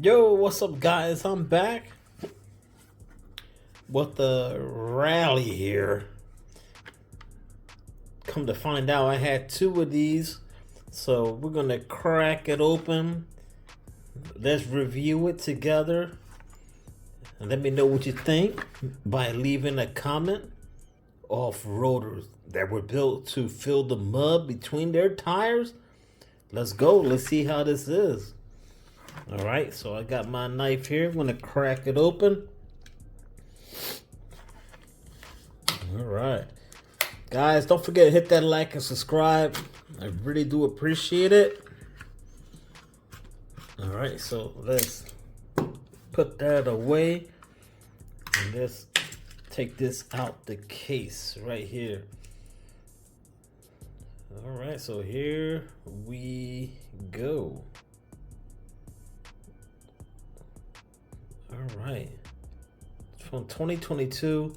Yo, what's up, guys? I'm back with the rally here. Come to find out, I had two of these, so we're gonna crack it open. Let's review it together, and let me know what you think by leaving a comment. Off-roaders that were built to fill the mud between their tires. Let's go. Let's see how this is. All right, so I got my knife here. I'm gonna crack it open. All right, guys, don't forget to hit that like and subscribe. I really do appreciate it. All right, so let's put that away, and let's take this out the case right here. All right, so here we go. All right, it's from 2022.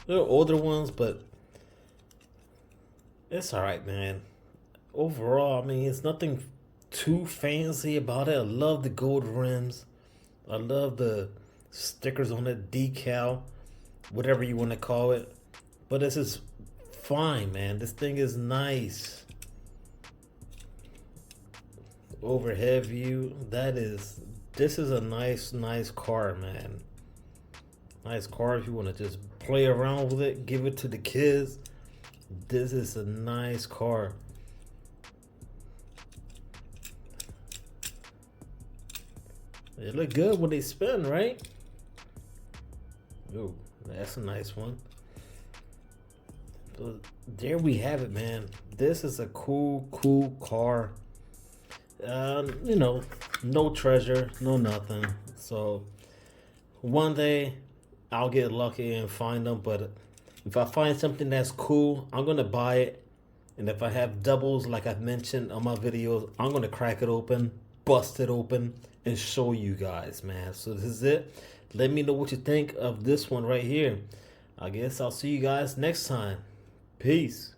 Little older ones, but it's all right, man. Overall, I mean, it's nothing too fancy about it. I love the gold rims. I love the stickers on the decal, whatever you want to call it. But this is fine, man. This thing is nice. Overhead view. This is a nice car, man. Nice car if you want to just play around with it, give it to the kids. This is a nice car. They look good when they spin, right? Ooh, that's a nice one. So there we have it, man. This is a cool car. You know, no treasure, no nothing. So one day I'll get lucky and find them, but if I find something that's cool, I'm gonna buy it. And if I have doubles, like I've mentioned on my videos, I'm gonna crack it open, bust it open, and show you guys, man. So this is it. Let me know what you think of this one right here. I guess I'll see you guys next time. Peace.